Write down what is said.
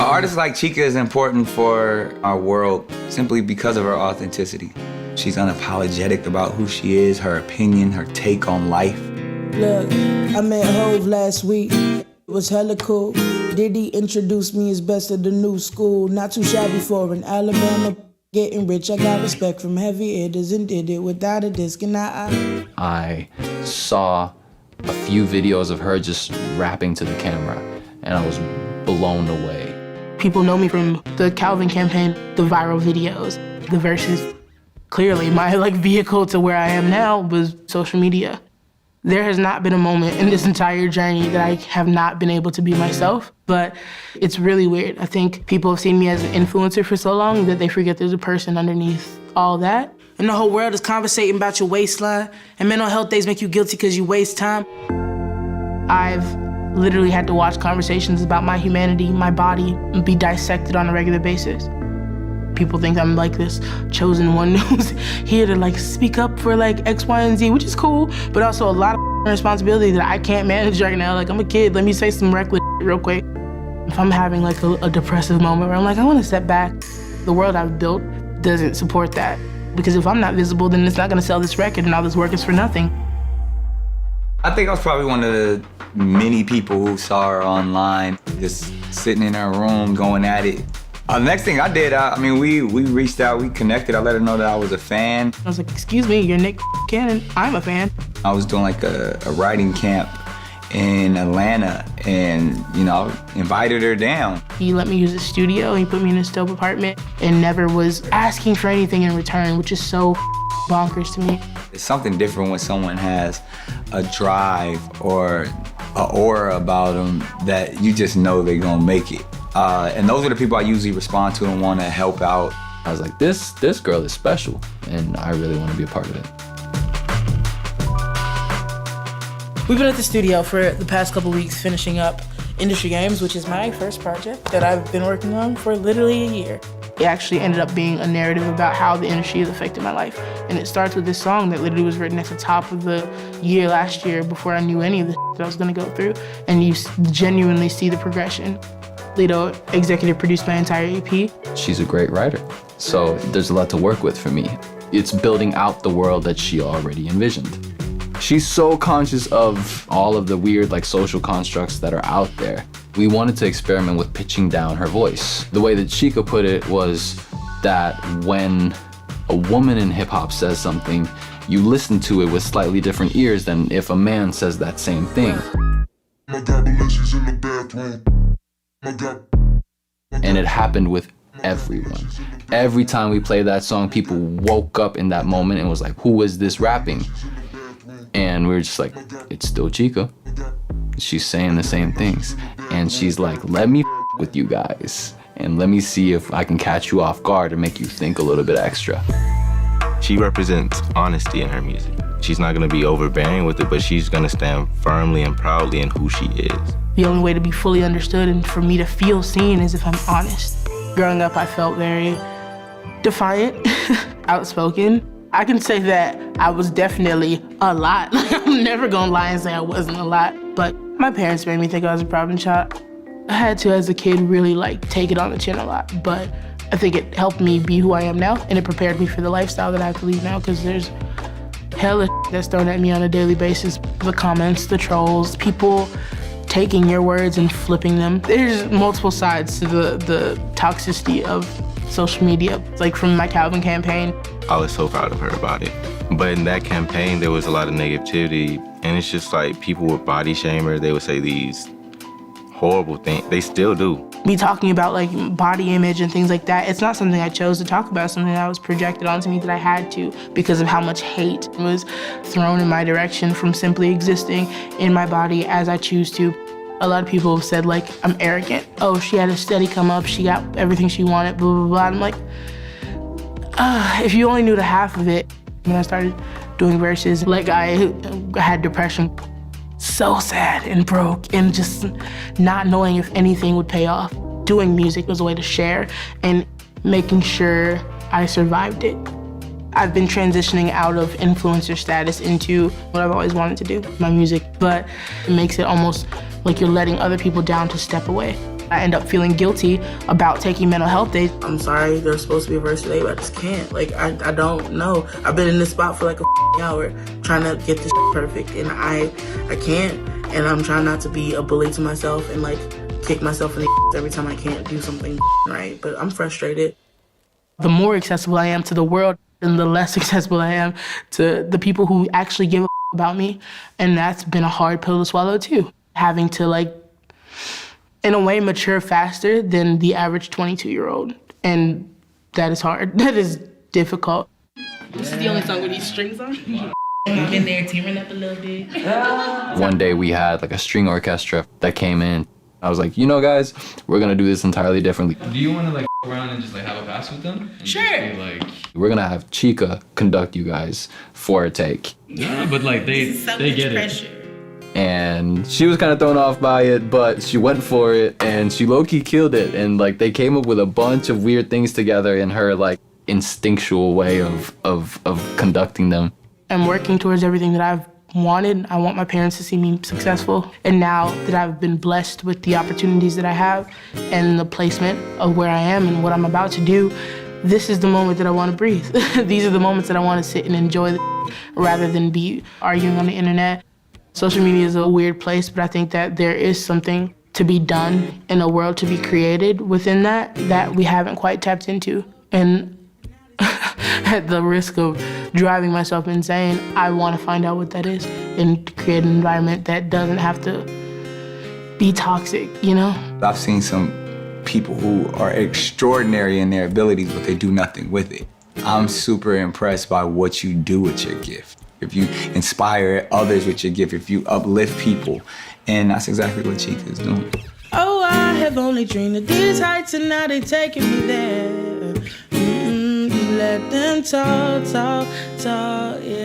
artist like Chika is important for our world simply because of her authenticity. She's unapologetic about who she is, her opinion, her take on life. Look, I met Hove last week. It was hella cool. Diddy introduced me as best of the new school. Not too shabby for an Alabama. Getting rich, I got respect from heavy hitters and did it without a disc. And I saw a few videos of her just rapping to the camera, and I was blown away. People know me from the Calvin campaign, the viral videos, the verses. Clearly, my vehicle to where I am now was social media. There has not been a moment in this entire journey that I have not been able to be myself, but it's really weird. I think people have seen me as an influencer for so long that they forget there's a person underneath all that. And the whole world is conversating about your waistline, and mental health days make you guilty because you waste time. I've literally had to watch conversations about my humanity, my body, be dissected on a regular basis. People think I'm this chosen one who's here to speak up for X, Y, and Z, which is cool, but also a lot of responsibility that I can't manage right now. I'm a kid, let me say some reckless real quick. If I'm having a depressive moment where I'm I want to step back, the world I've built doesn't support that. Because if I'm not visible, then it's not gonna sell this record and all this work is for nothing. I think I was probably one of the many people who saw her online, just sitting in her room going at it. The next thing I did, we reached out, we connected. I let her know that I was a fan. I was excuse me, you're Nick Cannon, I'm a fan. I was doing a writing camp in Atlanta, and I invited her down. He let me use his studio, he put me in his dope apartment, and never was asking for anything in return, which is so bonkers to me. It's something different when someone has a drive or an aura about them that you just know they're gonna make it. And those are the people I usually respond to and want to help out. I was like, this girl is special, and I really want to be a part of it. We've been at the studio for the past couple weeks finishing up Industry Games, which is my first project that I've been working on for literally a year. It actually ended up being a narrative about how the industry has affected my life. And it starts with this song that literally was written at the top of the year last year before I knew any of the that I was gonna go through. And you genuinely see the progression. Lido executive produced my entire EP. She's a great writer, so there's a lot to work with for me. It's building out the world that she already envisioned. She's so conscious of all of the weird social constructs that are out there. We wanted to experiment with pitching down her voice. The way that Chika put it was that when a woman in hip hop says something, you listen to it with slightly different ears than if a man says that same thing. I got Balencies in the bathroom. And it happened with everyone. Every time we played that song, people woke up in that moment and was like, who is this rapping? And we were just like, it's still Chika. She's saying the same things. And she's like, let me with you guys. And let me see if I can catch you off guard and make you think a little bit extra. She represents honesty in her music. She's not gonna be overbearing with it, but she's gonna stand firmly and proudly in who she is. The only way to be fully understood and for me to feel seen is if I'm honest. Growing up, I felt very defiant, outspoken. I can say that I was definitely a lot. I'm never gonna lie and say I wasn't a lot, but my parents made me think I was a problem child. I had to, as a kid, really take it on the chin a lot, but I think it helped me be who I am now, and it prepared me for the lifestyle that I have to lead now, because there's hella that's thrown at me on a daily basis. The comments, the trolls, people taking your words and flipping them. There's multiple sides to the toxicity of social media. From my Calvin campaign. I was so proud of her about it. But in that campaign, there was a lot of negativity, and it's just people would body shame her. They would say these horrible things. They still do. Me talking about body image and things like that, it's not something I chose to talk about, something that was projected onto me that I had to because of how much hate was thrown in my direction from simply existing in my body as I choose to. A lot of people have said I'm arrogant. Oh, she had a steady come up, she got everything she wanted, blah, blah, blah. I'm like, if you only knew the half of it. When I started doing verses, I had depression. So sad and broke and just not knowing if anything would pay off. Doing music was a way to share and making sure I survived it. I've been transitioning out of influencer status into what I've always wanted to do, my music, but it makes it almost like you're letting other people down to step away. I end up feeling guilty about taking mental health days. I'm sorry, there's supposed to be a verse today, but I just can't. Like, I don't know. I've been in this spot for like a hour trying to get this perfect, and I can't. And I'm trying not to be a bully to myself and like kick myself in the every time I can't do something right. But I'm frustrated. The more accessible I am to the world, and the less accessible I am to the people who actually give a about me. And that's been a hard pill to swallow too. Having to like, in a way, mature faster than the average 22-year-old. And that is hard. That is difficult. This is the only song with these strings on. I'm in there tearing up a little bit. One day we had like a string orchestra that came in. I was like, you know, guys, we're gonna do this entirely differently. Do you want to like around and just like have a pass with them? And sure. just be like, we're gonna have Chika conduct you guys for a take. yeah, but like they get it. And she was kind of thrown off by it, but she went for it and she low-key killed it. And like they came up with a bunch of weird things together in her like instinctual way of conducting them. I'm working towards everything that I've wanted. I want my parents to see me successful. And now that I've been blessed with the opportunities that I have and the placement of where I am and what I'm about to do, this is the moment that I want to breathe. These are the moments that I want to sit and enjoy rather than be arguing on the internet. Social media is a weird place, but I think that there is something to be done in a world to be created within that we haven't quite tapped into. And at the risk of driving myself insane, I want to find out what that is and create an environment that doesn't have to be toxic, you know? I've seen some people who are extraordinary in their abilities, but they do nothing with it. I'm super impressed by what you do with your gift. If you inspire others with your gift, if you uplift people, and that's exactly what Chika is doing. Oh, I have only dreamed of these heights and now they taking me there. You let them talk, yeah.